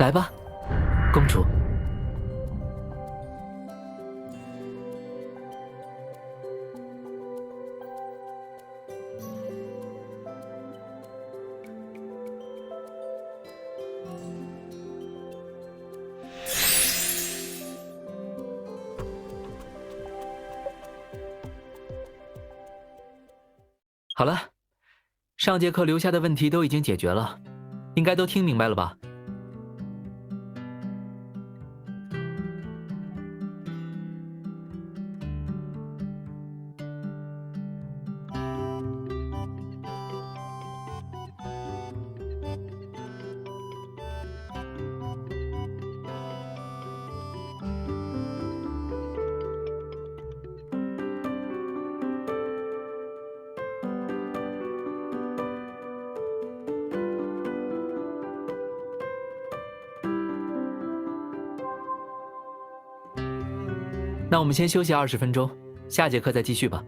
来吧，公主。好了，上节课留下的问题都已经解决了，应该都听明白了吧？那我们先休息20分钟，下节课再继续吧。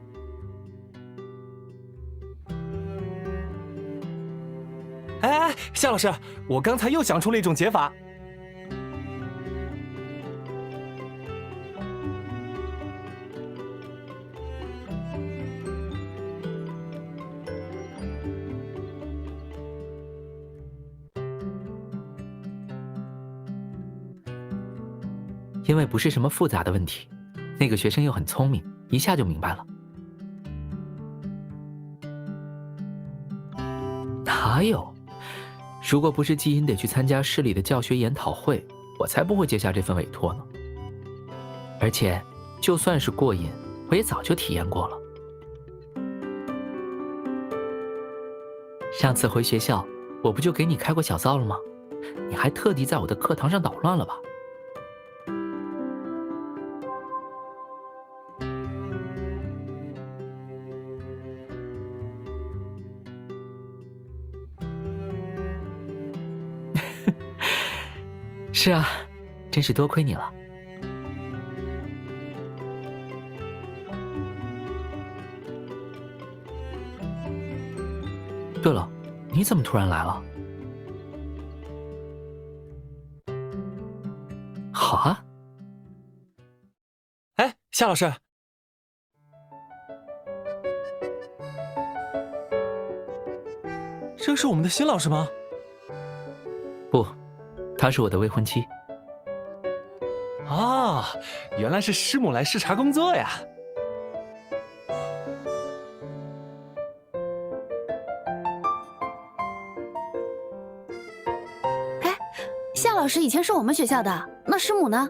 哎，夏老师，我刚才又想出了一种解法。因为不是什么复杂的问题，那个学生又很聪明，一下就明白了。哪有？如果不是基因得去参加市里的教学研讨会，我才不会接下这份委托呢。而且，就算是过瘾，我也早就体验过了。上次回学校，我不就给你开过小灶了吗？你还特地在我的课堂上捣乱了吧？是啊，真是多亏你了。对了，你怎么突然来了？好啊。哎，夏老师，这是我们的新老师吗？不，她是我的未婚妻。啊，原来是师母来视察工作呀。夏老师以前是我们学校的，那师母呢？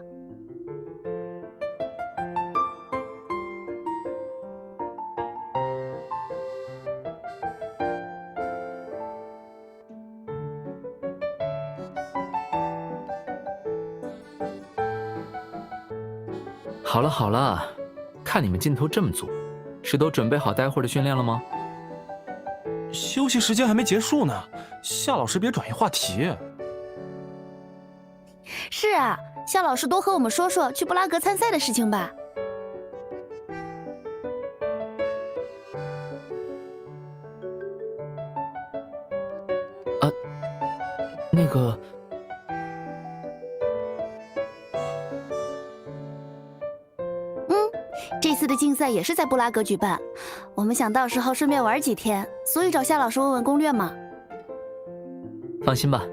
好了好了，看你们劲头这么足，是都准备好待会儿的训练了吗？休息时间还没结束呢，夏老师别转移话题。是啊，夏老师多和我们说说去布拉格参赛的事情吧。那个，这次的竞赛也是在布拉格举办，我们想到时候顺便玩几天，所以找夏老师问问攻略嘛。放心吧，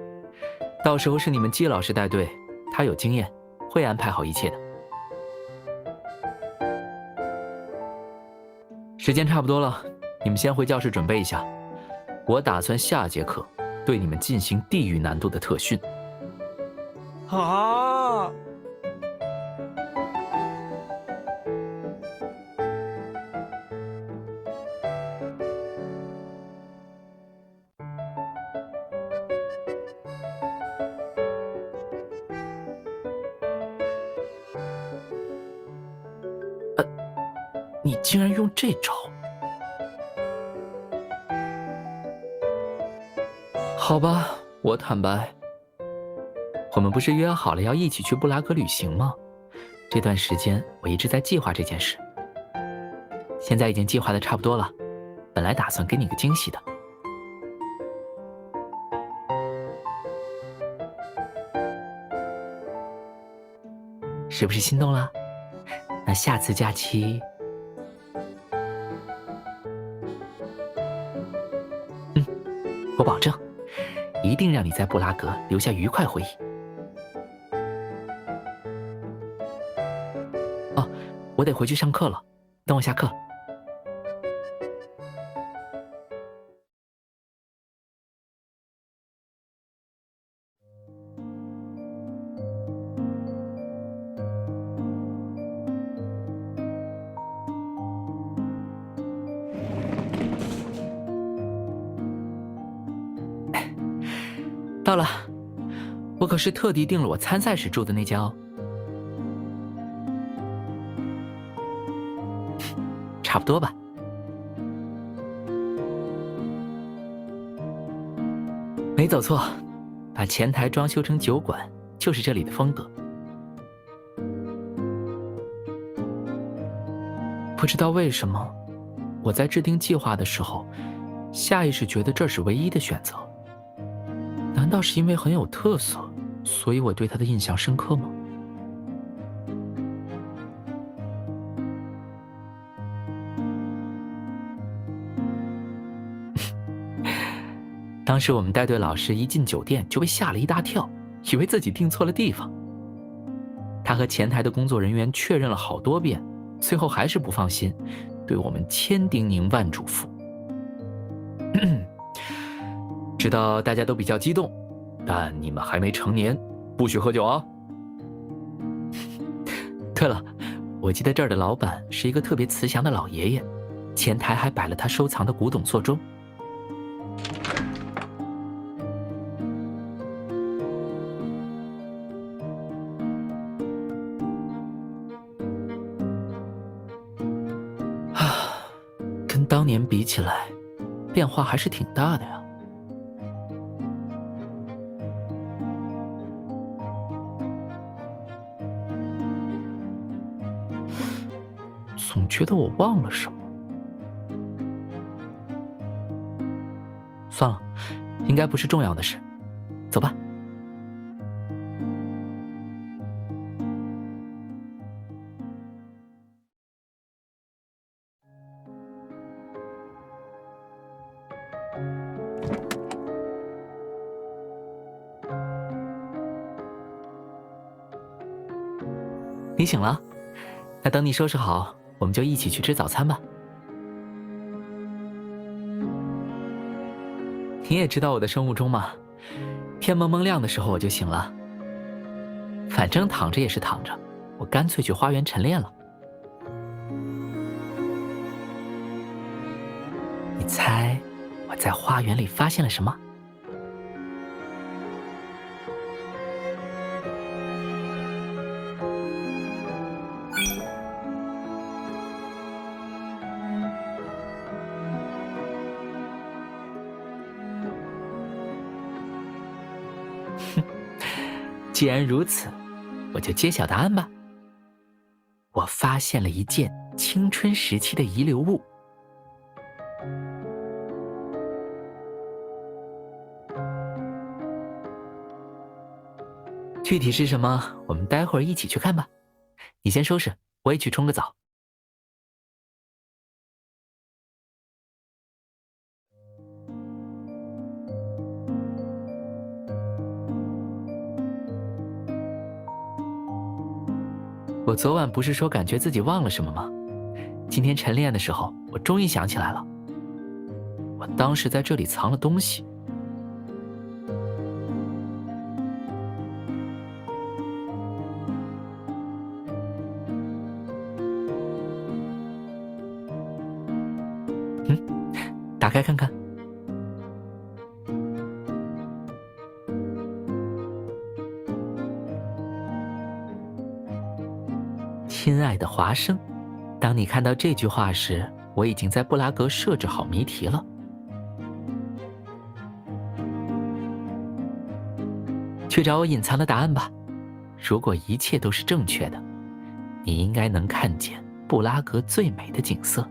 到时候是你们季老师带队，他有经验，会安排好一切的。时间差不多了，你们先回教室准备一下，我打算下节课对你们进行地狱难度的特训。啊！你竟然用这招！好吧，我坦白，我们不是约好了要一起去布拉格旅行吗？这段时间我一直在计划这件事，现在已经计划的差不多了，本来打算给你个惊喜的。是不是心动了？那下次假期，我保证，一定让你在布拉格留下愉快回忆。哦，我得回去上课了，等我下课。到了，我可是特地订了我参赛时住的那家哦。差不多吧。没走错，把前台装修成酒馆，就是这里的风格。不知道为什么，我在制定计划的时候，下意识觉得这是唯一的选择。难道是因为很有特色，所以我对它的印象深刻吗？当时我们带队老师一进酒店就被吓了一大跳，以为自己订错了地方。他和前台的工作人员确认了好多遍，最后还是不放心，对我们千叮咛万嘱咐。知道大家都比较激动，但你们还没成年，不许喝酒啊。对了，我记得这儿的老板是一个特别慈祥的老爷爷，前台还摆了他收藏的古董座钟。跟当年比起来，变化还是挺大的呀。总觉得我忘了什么。算了，应该不是重要的事。走吧。你醒了？那等你收拾好，我们就一起去吃早餐吧。你也知道我的生物钟吗？天蒙蒙亮的时候我就醒了。反正躺着也是躺着，我干脆去花园晨练了。你猜我在花园里发现了什么？既然如此，我就揭晓答案吧。我发现了一件青春时期的遗留物。具体是什么，我们待会儿一起去看吧。你先收拾，我也去冲个澡。我昨晚不是说感觉自己忘了什么吗？今天晨练的时候，我终于想起来了。我当时在这里藏了东西。打开看看。亲爱的华生，当你看到这句话时，我已经在布拉格设置好谜题了。去找我隐藏的答案吧。如果一切都是正确的，你应该能看见布拉格最美的景色。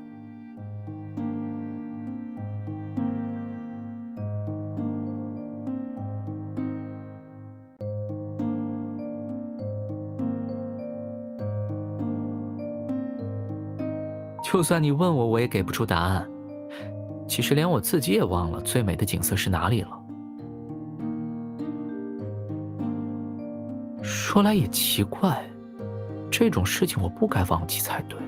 就算你问我，我也给不出答案。其实连我自己也忘了最美的景色是哪里了。说来也奇怪，这种事情我不该忘记才对。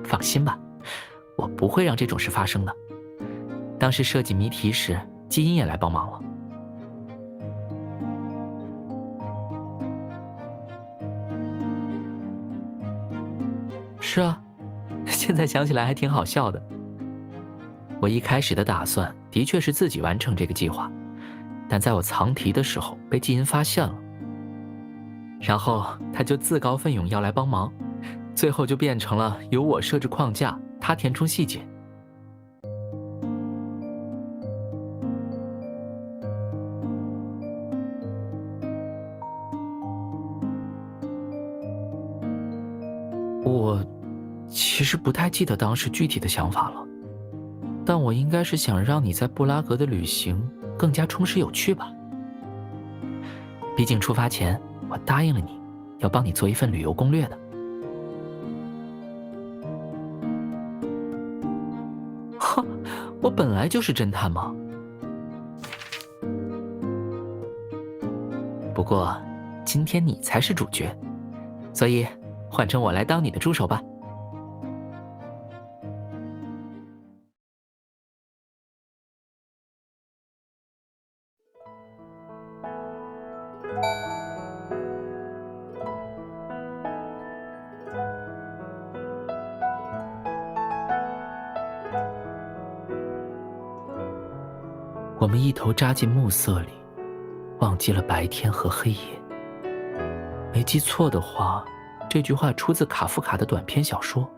放心吧，我不会让这种事发生的。当时设计谜题时，基因也来帮忙了。是啊，现在想起来还挺好笑的。我一开始的打算的确是自己完成这个计划，但在我藏题的时候被基因发现了，然后他就自告奋勇要来帮忙，最后就变成了由我设置框架，他填充细节。我其实不太记得当时具体的想法了，但我应该是想让你在布拉格的旅行更加充实有趣吧。毕竟出发前我答应了你，要帮你做一份旅游攻略的。哼，我本来就是侦探嘛。不过，今天你才是主角，所以换成我来当你的助手吧。我们一头扎进暮色里，忘记了白天和黑夜。没记错的话，这句话出自卡夫卡的短篇小说。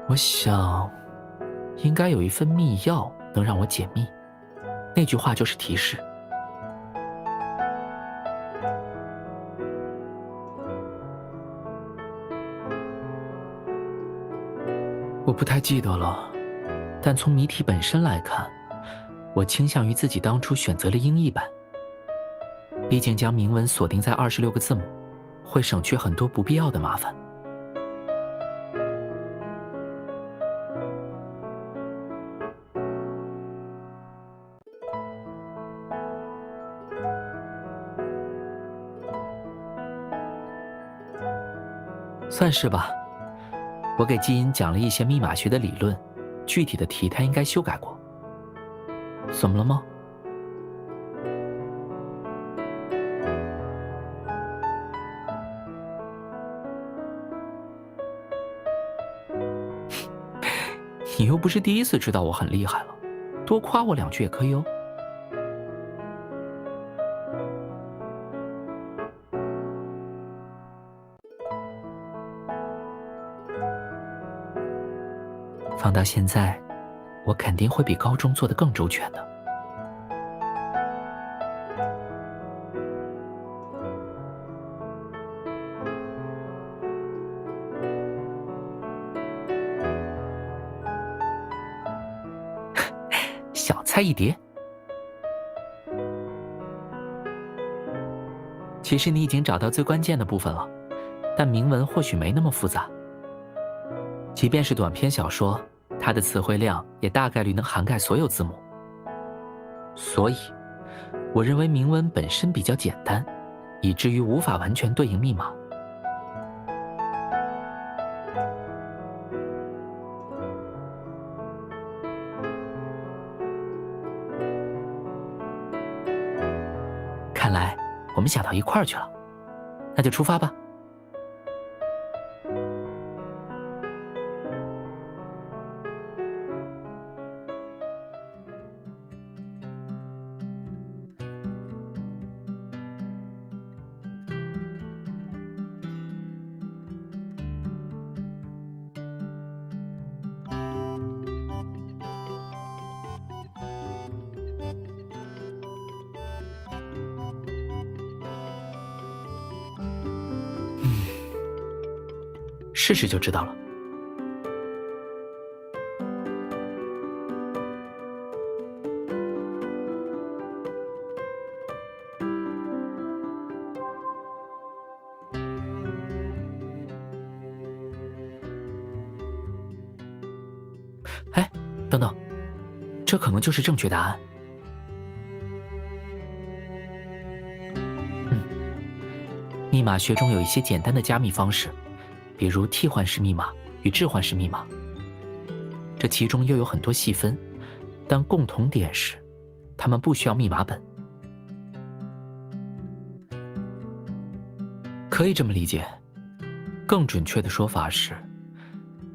我想，应该有一份密钥能让我解密，那句话就是提示。我不太记得了，但从谜题本身来看，我倾向于自己当初选择了英译版。毕竟将铭文锁定在26个字母，会省去很多不必要的麻烦。算是吧，我给基因讲了一些密码学的理论，具体的题他应该修改过。怎么了吗？你又不是第一次知道我很厉害了，多夸我2句也可以哦。放到现在，我肯定会比高中做得更周全的。小菜一碟。其实你已经找到最关键的部分了，但铭文或许没那么复杂。即便是短篇小说，它的词汇量也大概率能涵盖所有字母。所以，我认为铭文本身比较简单，以至于无法完全对应密码。看来我们想到一块儿去了，那就出发吧。试试就知道了。哎，等等，这可能就是正确答案。密码学中有一些简单的加密方式，比如替换式密码与置换式密码。这其中又有很多细分，但共同点是，它们不需要密码本。可以这么理解，更准确的说法是，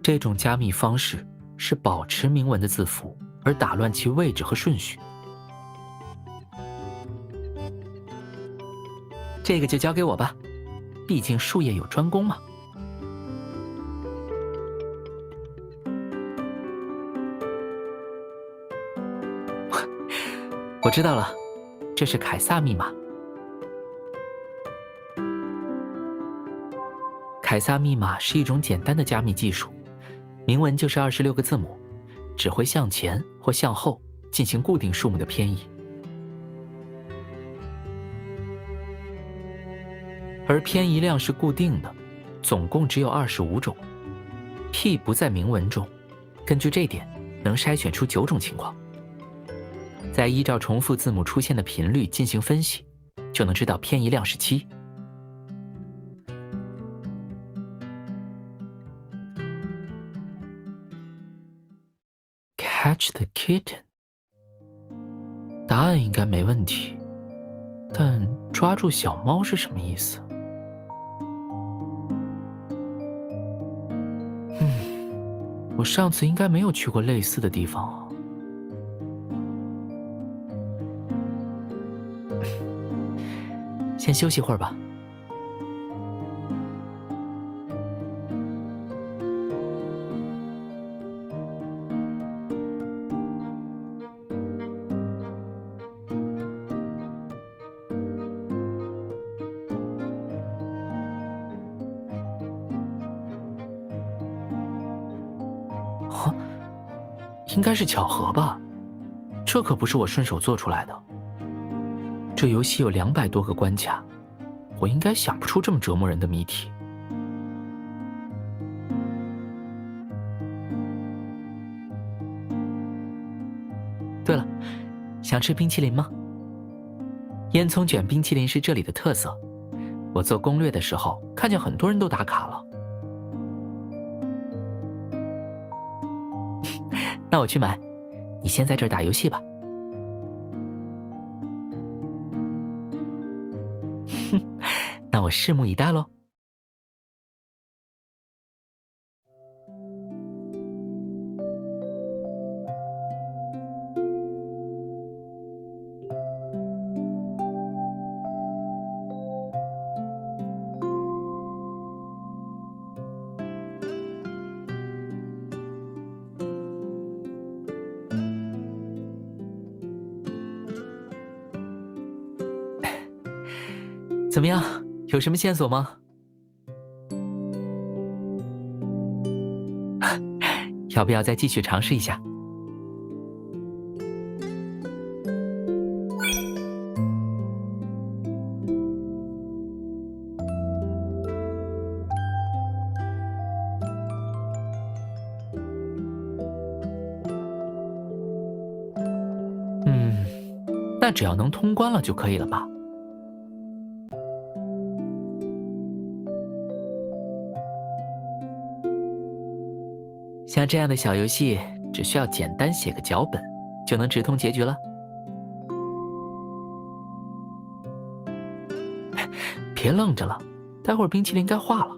这种加密方式是保持明文的字符，而打乱其位置和顺序。这个就交给我吧，毕竟术业有专攻嘛。我知道了，这是凯撒密码。凯撒密码是一种简单的加密技术，明文就是26个字母，只会向前或向后进行固定数目的偏移。而偏移量是固定的，总共只有25种。P 不在明文中，根据这点，能筛选出9种情况。再依照重复字母出现的频率进行分析，就能知道偏移量是7。Catch the kitten， 答案应该没问题，但抓住小猫是什么意思？我上次应该没有去过类似的地方啊。先休息会儿吧。应该是巧合吧，这可不是我顺手做出来的。这游戏有200多个关卡，我应该想不出这么折磨人的谜题。对了，想吃冰淇淋吗？烟囱卷冰淇淋是这里的特色，我做攻略的时候看见很多人都打卡了。那我去买，你先在这儿打游戏吧。那我拭目以待喽。怎么样，有什么线索吗？要不要再继续尝试一下？那只要能通关了就可以了吧？像这样的小游戏，只需要简单写个脚本，就能直通结局了。别愣着了，待会儿冰淇淋该化了。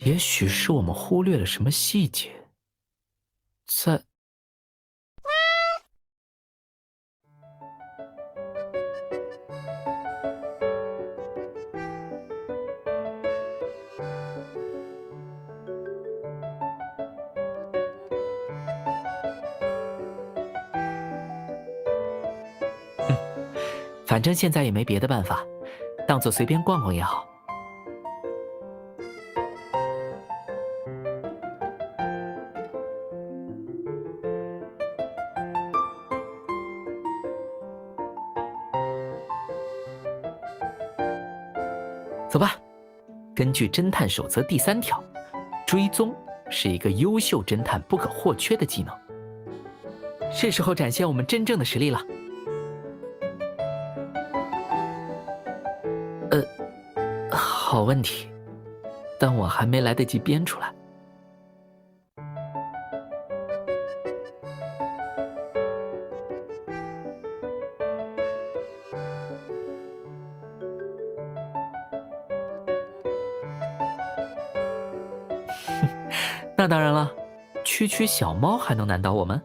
也许是我们忽略了什么细节，在。反正现在也没别的办法，当做随便逛逛也好。走吧，根据侦探守则第3条，追踪是一个优秀侦探不可或缺的技能。是时候展现我们真正的实力了。好问题，但我还没来得及编出来。那当然了，区区小猫还能难倒我们？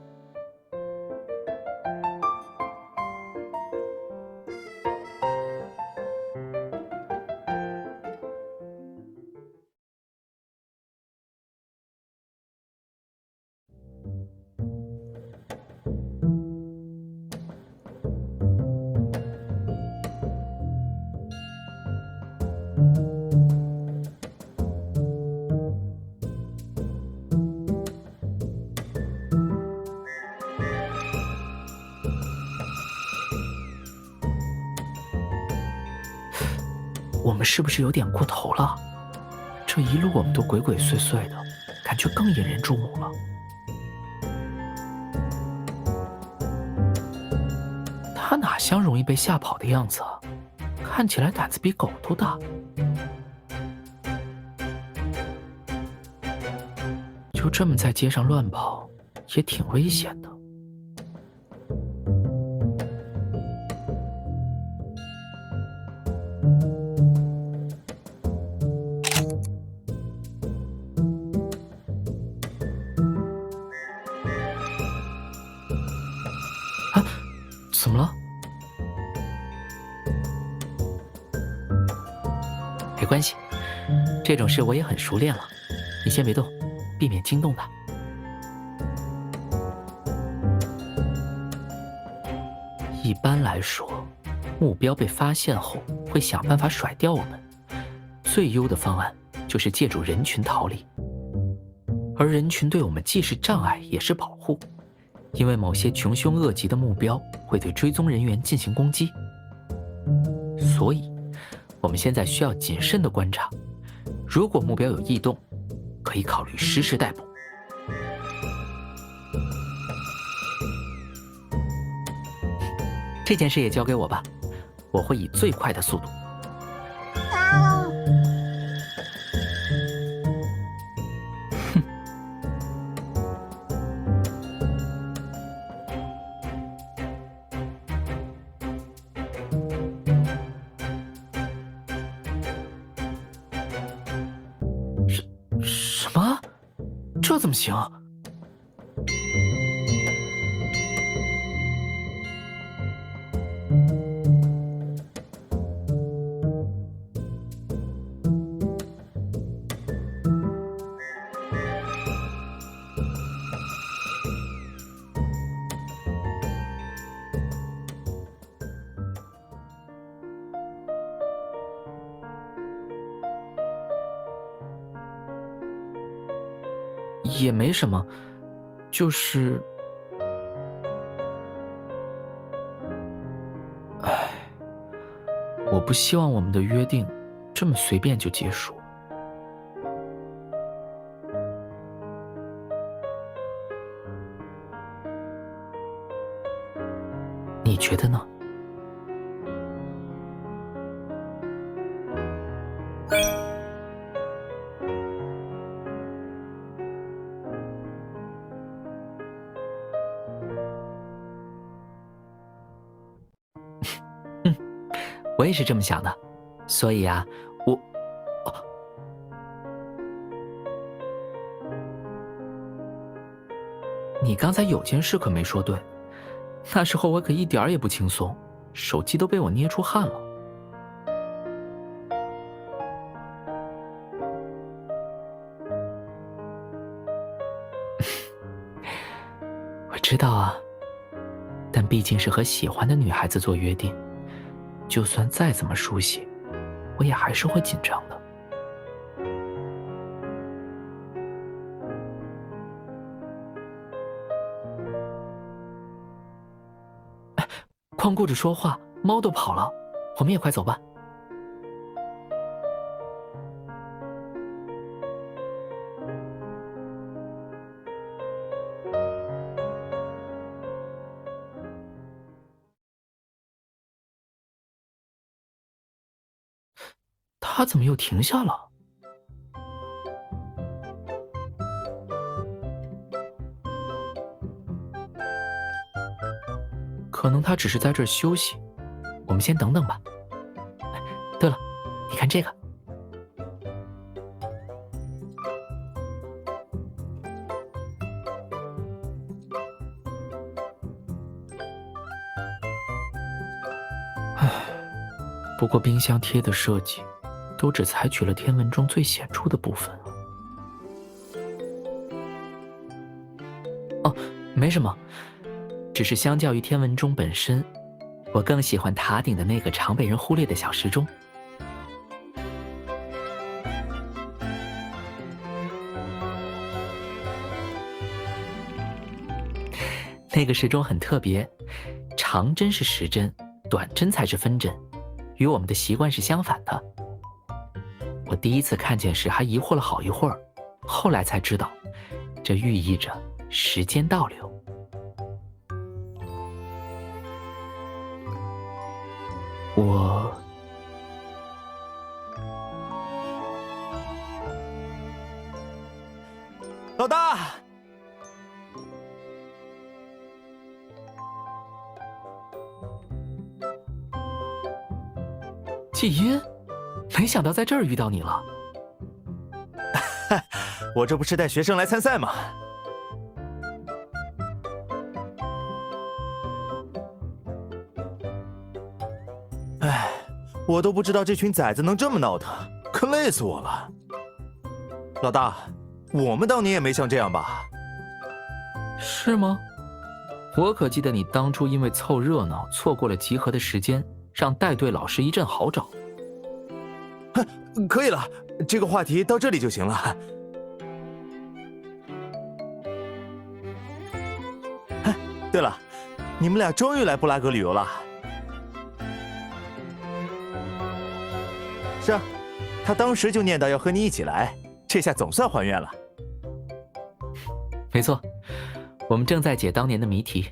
我们是不是有点过头了？这一路我们都鬼鬼祟祟的，感觉更引人注目了。他哪像容易被吓跑的样子啊？看起来胆子比狗都大。就这么在街上乱跑，也挺危险的。怎么了？没关系，这种事我也很熟练了。你先别动，避免惊动他。一般来说，目标被发现后会想办法甩掉我们。最优的方案就是借助人群逃离，而人群对我们既是障碍也是保护。因为某些穷凶恶极的目标会对追踪人员进行攻击，所以我们现在需要谨慎的观察，如果目标有异动，可以考虑实时逮捕。这件事也交给我吧，我会以最快的速度。什么？这怎么行？也没什么，就是……唉，我不希望我们的约定这么随便就结束。你觉得呢？我也是这么想的，所以啊，你刚才有件事可没说对，那时候我可一点儿也不轻松，手机都被我捏出汗了。我知道啊，但毕竟是和喜欢的女孩子做约定，就算再怎么熟悉，我也还是会紧张的。光顾着说话，猫都跑了，我们也快走吧。他怎么又停下了？可能他只是在这儿休息，我们先等等吧。对了，你看这个。唉，不过冰箱贴的设计都只采取了天文中最显著的部分。哦，没什么，只是相较于天文钟本身，我更喜欢塔顶的那个常被人忽略的小时钟。那个时钟很特别，长针是时针，短针才是分针，与我们的习惯是相反的。我第一次看见时还疑惑了好一会儿，后来才知道，这寓意着时间倒流。老大，季音，没想到在这儿遇到你了。我这不是带学生来参赛吗？哎，我都不知道这群崽子能这么闹腾，可累死我了。老大，我们当年也没像这样吧？是吗？我可记得你当初因为凑热闹错过了集合的时间，让带队老师一阵好找。可以了，这个话题到这里就行了。对了，你们俩终于来布拉格旅游了。是啊，他当时就念叨要和你一起来，这下总算还愿了。没错，我们正在解当年的谜题。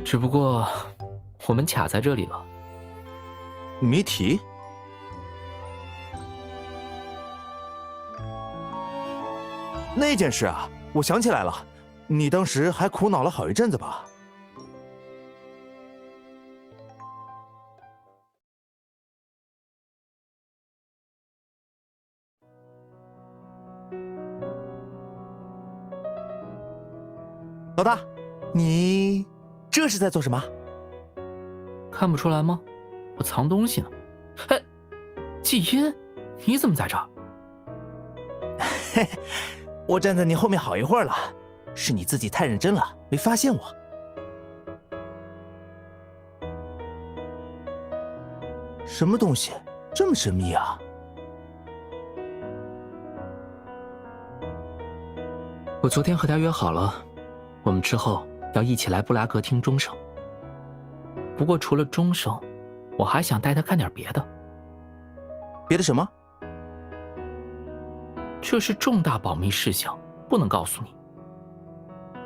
只不过，我们卡在这里了。谜题？那件事啊，我想起来了，你当时还苦恼了好一阵子吧？老大，你这是在做什么？看不出来吗？我藏东西呢。哎，季音，你怎么在这儿？嘿，我站在你后面好一会儿了，是你自己太认真了，没发现我。什么东西这么神秘啊？我昨天和他约好了，我们之后要一起来布拉格听钟声。不过除了钟声，我还想带他看点别的。别的什么？这是重大保密事项，不能告诉你。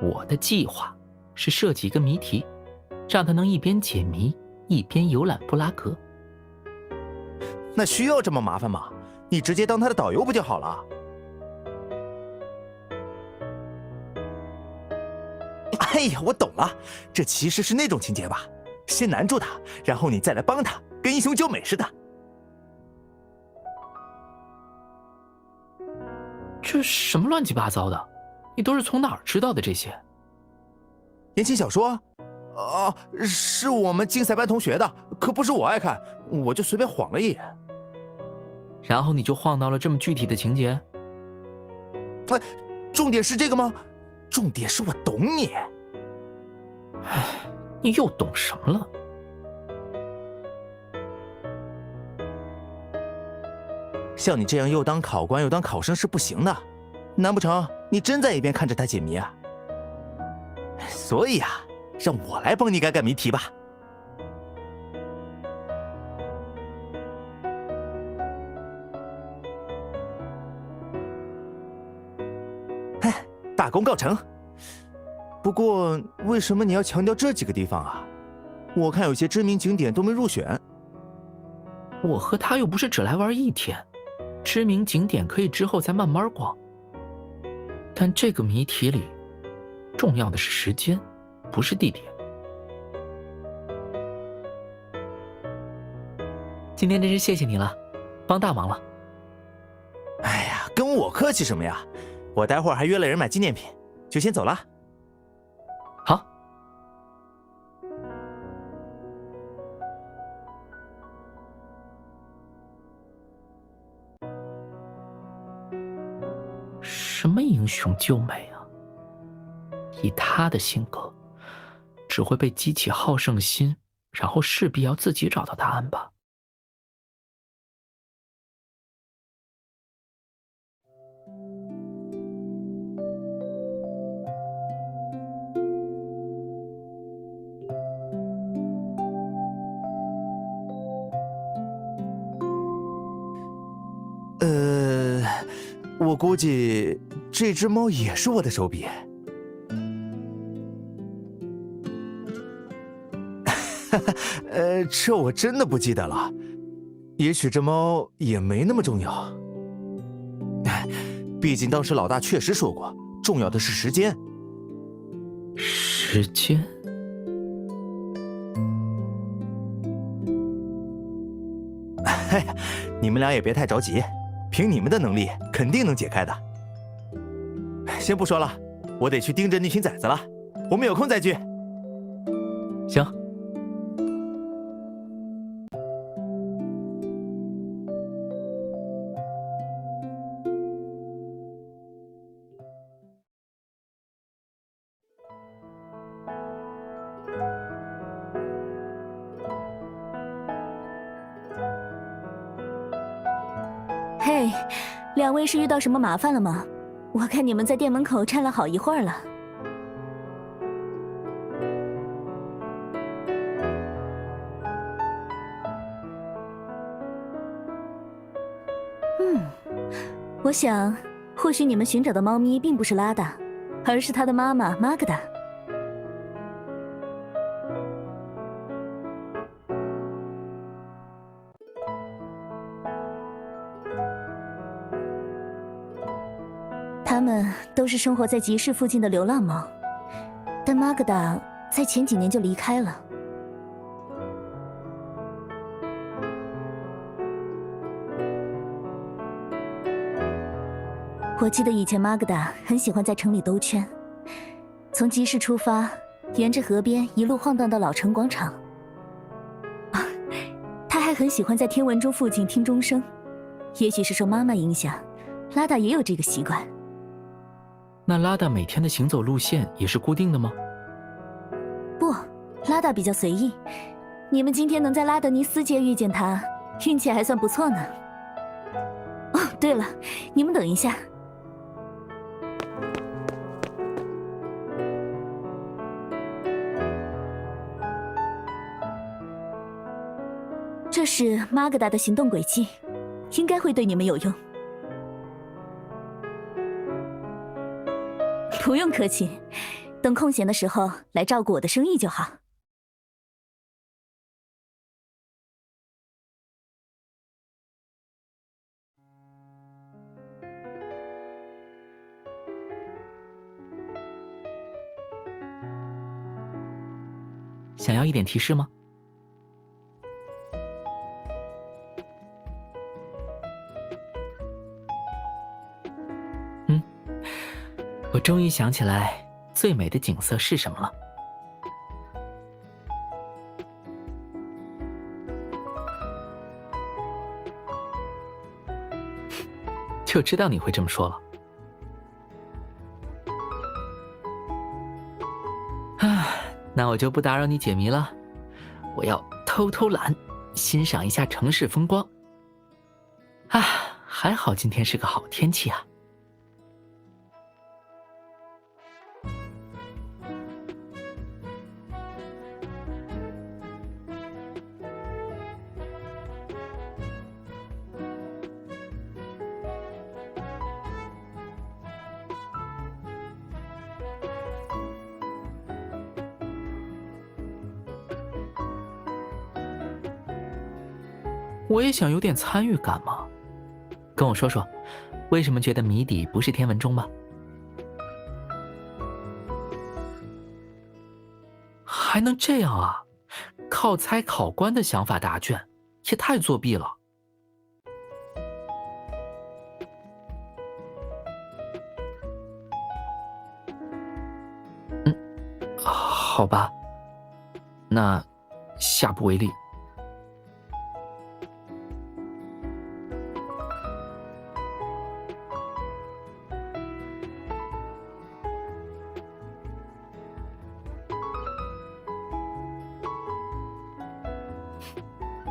我的计划是设计一个谜题，让他能一边解谜一边游览布拉格。那需要这么麻烦吗？你直接当他的导游不就好了？哎呀，我懂了，这其实是那种情节吧？先难住他，然后你再来帮他，跟英雄救美似的。这什么乱七八糟的？你都是从哪儿知道的这些？言情小说？是我们竞赛班同学的，可不是我爱看，我就随便晃了一眼。然后你就晃到了这么具体的情节？重点是这个吗？重点是我懂你。唉，你又懂什么了？像你这样又当考官又当考生是不行的，难不成你真在一边看着他解谜啊？所以啊，让我来帮你改改谜题吧。大功告成。不过，为什么你要强调这几个地方啊？我看有些知名景点都没入选。我和他又不是只来玩一天，知名景点可以之后再慢慢逛。但这个谜题里，重要的是时间，不是地点。今天真是谢谢你了，帮大忙了。哎呀，跟我客气什么呀？我待会儿还约了人买纪念品，就先走了。好。什么英雄救美啊？以他的性格，只会被激起好胜心，然后势必要自己找到答案吧。我估计这只猫也是我的手笔。这我真的不记得了。也许这猫也没那么重要。毕竟当时老大确实说过，重要的是时间。时间？你们俩也别太着急，凭你们的能力，肯定能解开的。先不说了，我得去盯着那群崽子了。我们有空再聚。行。嘿，两位是遇到什么麻烦了吗？我看你们在店门口站了好一会儿了。我想，或许你们寻找的猫咪并不是拉达，而是他的妈妈玛格达。他们都是生活在集市附近的流浪猫，但玛格达在前几年就离开了。我记得以前玛格达很喜欢在城里兜圈，从集市出发，沿着河边一路晃荡到老城广场。他还很喜欢在天文钟附近听钟声，也许是受妈妈影响，拉达也有这个习惯。那拉达每天的行走路线也是固定的吗？不，拉达比较随意。你们今天能在拉德尼斯街遇见他，运气还算不错呢。哦，对了，你们等一下。这是玛格达的行动轨迹，应该会对你们有用。不用客气，等空闲的时候来照顾我的生意就好。想要一点提示吗？我终于想起来最美的景色是什么了。就知道你会这么说了。那我就不打扰你解谜了，我要偷偷懒，欣赏一下城市风光。啊，还好今天是个好天气啊。我也想有点参与感嘛，跟我说说，为什么觉得谜底不是天文钟吧？还能这样啊？靠猜考官的想法答卷，也太作弊了。好吧，那下不为例。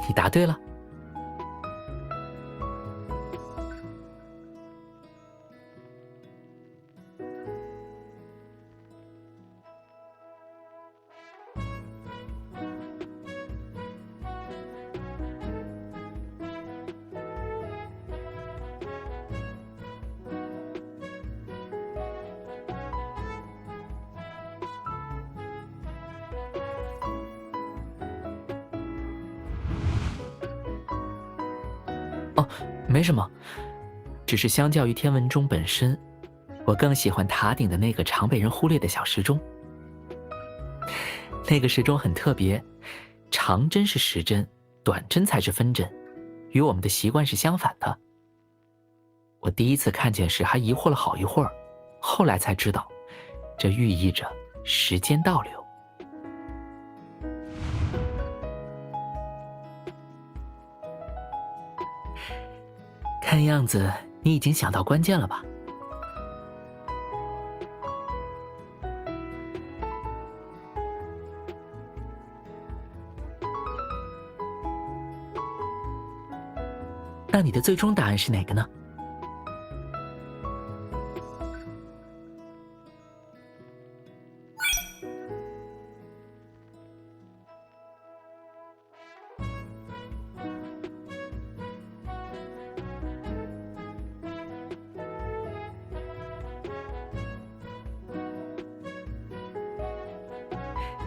你答对了。哦，没什么，只是相较于天文钟本身，我更喜欢塔顶的那个常被人忽略的小时钟。那个时钟很特别，长针是时针，短针才是分针，与我们的习惯是相反的。我第一次看见时还疑惑了好一会儿，后来才知道，这寓意着时间倒流。看样子你已经想到关键了吧？那你的最终答案是哪个呢？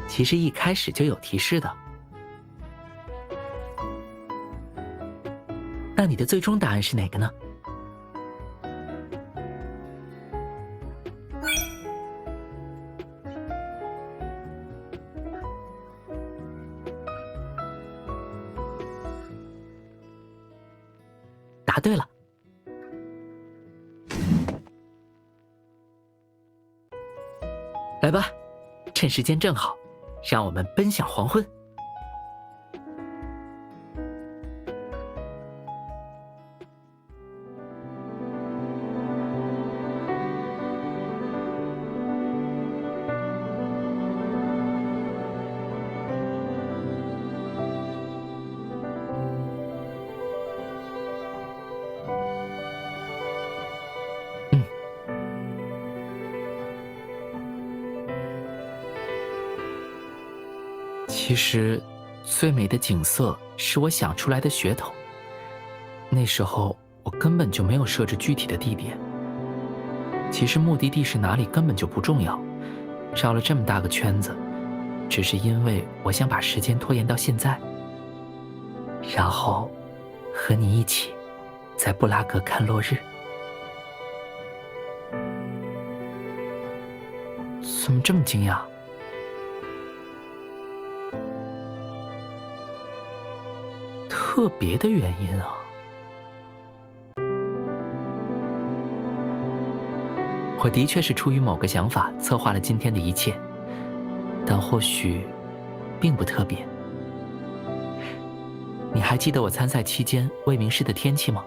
其实一开始就有提示的。那你的最终答案是哪个呢？答对了。来吧，趁时间正好，让我们奔向黄昏。其实，最美的景色是我想出来的噱头。那时候我根本就没有设置具体的地点。其实目的地是哪里根本就不重要，绕了这么大个圈子，只是因为我想把时间拖延到现在，然后和你一起在布拉格看落日。怎么这么惊讶？特别的原因啊！我的确是出于某个想法策划了今天的一切，但或许并不特别。你还记得我参赛期间未名师的天气吗？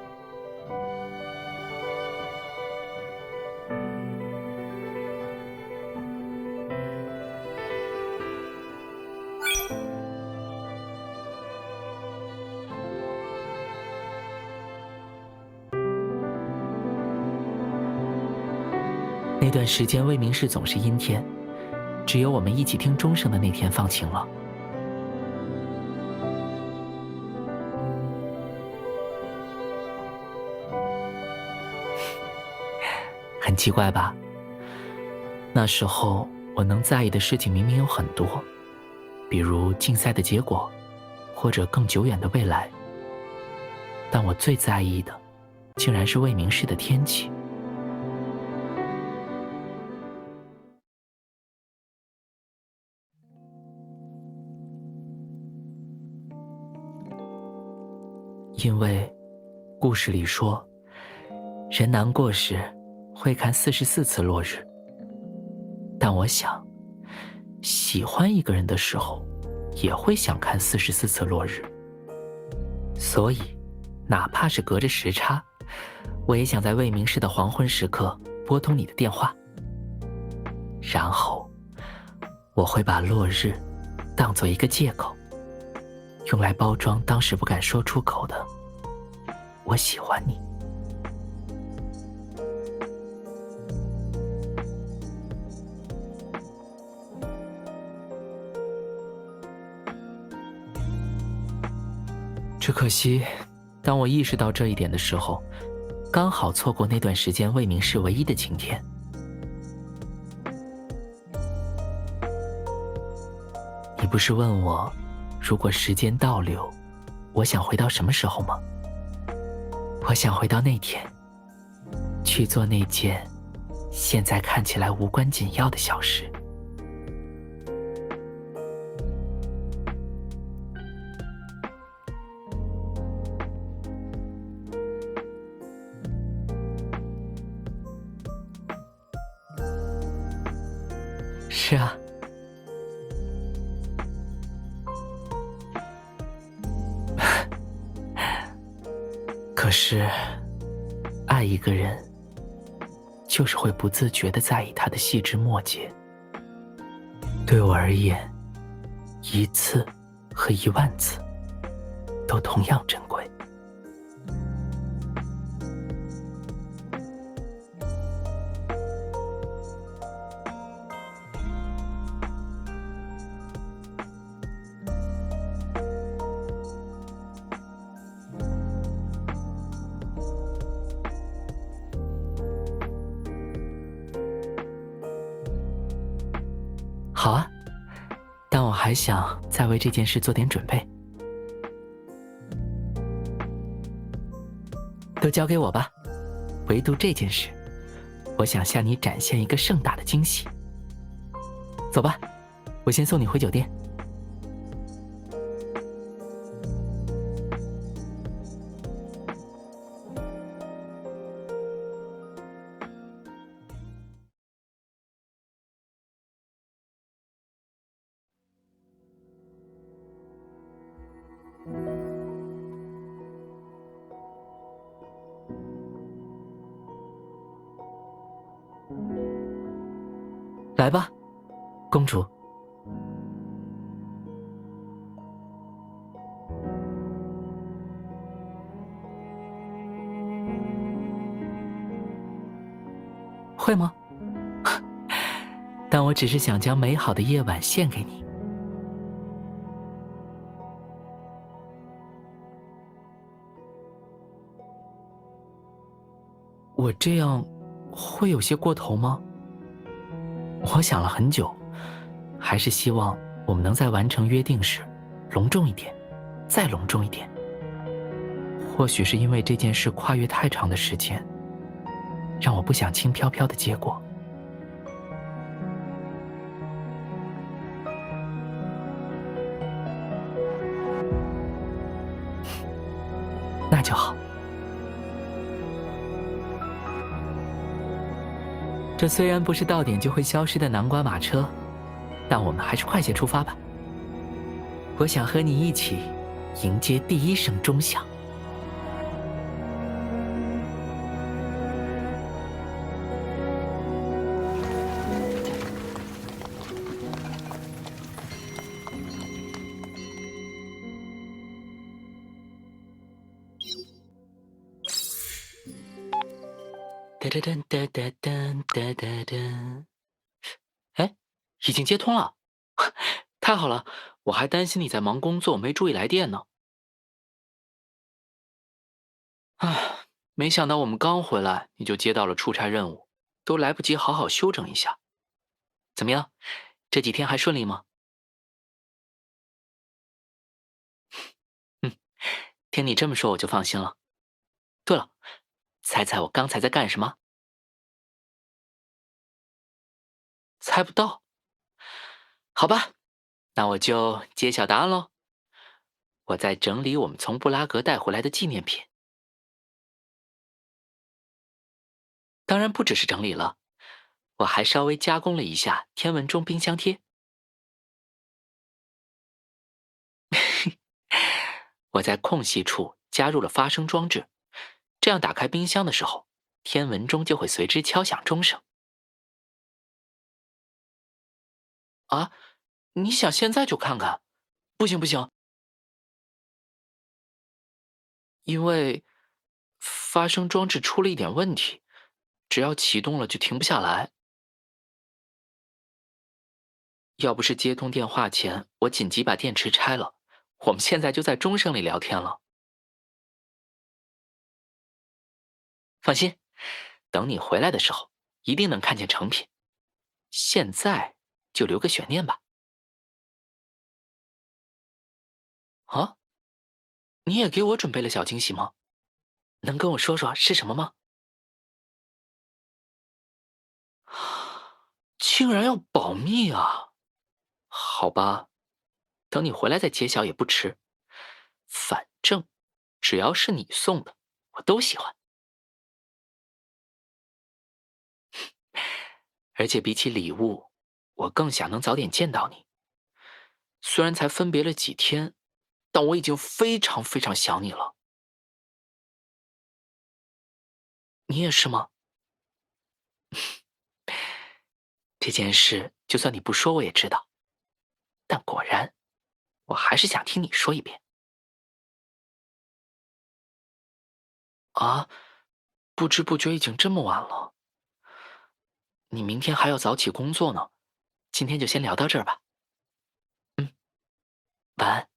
那段时间，魏明市总是阴天，只有我们一起听钟声的那天放晴了。很奇怪吧？那时候我能在意的事情明明有很多，比如竞赛的结果，或者更久远的未来。但我最在意的，竟然是魏明市的天气。因为故事里说，人难过时会看44次落日。但我想，喜欢一个人的时候，也会想看44次落日。所以，哪怕是隔着时差，我也想在魏明市的黄昏时刻拨通你的电话。然后，我会把落日当作一个借口，用来包装当时不敢说出口的我喜欢你。只可惜，当我意识到这一点的时候，刚好错过那段时间魏明市唯一的晴天。你不是问我，如果时间倒流，我想回到什么时候吗？我想回到那天，去做那件现在看起来无关紧要的小事。是啊，可是爱一个人，就是会不自觉地在意他的细枝末节。对我而言，1次和10000次都同样珍贵。好啊，但我还想再为这件事做点准备。都交给我吧，唯独这件事，我想向你展现一个盛大的惊喜。走吧，我先送你回酒店。来吧，公主。会吗？但我只是想将美好的夜晚献给你。我这样会有些过头吗？我想了很久，还是希望我们能在完成约定时隆重一点，再隆重一点。或许是因为这件事跨越太长的时间，让我不想轻飘飘的结果。那就好。这虽然不是到点就会消失的南瓜马车，但我们还是快些出发吧。我想和你一起迎接第1声钟响。噔噔噔噔噔噔噔噔噔，哎，已经接通了，太好了！我还担心你在忙工作，没注意来电呢。唉，没想到我们刚回来，你就接到了出差任务，都来不及好好休整一下。怎么样，这几天还顺利吗？嗯，听你这么说，我就放心了。对了，猜猜我刚才在干什么？猜不到？好吧，那我就揭晓答案喽。我在整理我们从布拉格带回来的纪念品，当然不只是整理了，我还稍微加工了一下天文钟冰箱贴。我在空隙处加入了发声装置，这样打开冰箱的时候，天文钟就会随之敲响钟声。啊，你想现在就看看？不行不行，因为发声装置出了一点问题，只要启动了就停不下来。要不是接通电话前我紧急把电池拆了，我们现在就在钟声里聊天了。放心，等你回来的时候，一定能看见成品。现在就留个悬念吧。啊，你也给我准备了小惊喜吗？能跟我说说是什么吗？竟然要保密啊！好吧，等你回来再揭晓也不迟。反正只要是你送的，我都喜欢。而且比起礼物，我更想能早点见到你。虽然才分别了几天，但我已经非常非常想你了。你也是吗？这件事就算你不说我也知道，但果然，我还是想听你说一遍。啊，不知不觉已经这么晚了，你明天还要早起工作呢，今天就先聊到这儿吧。嗯，晚安。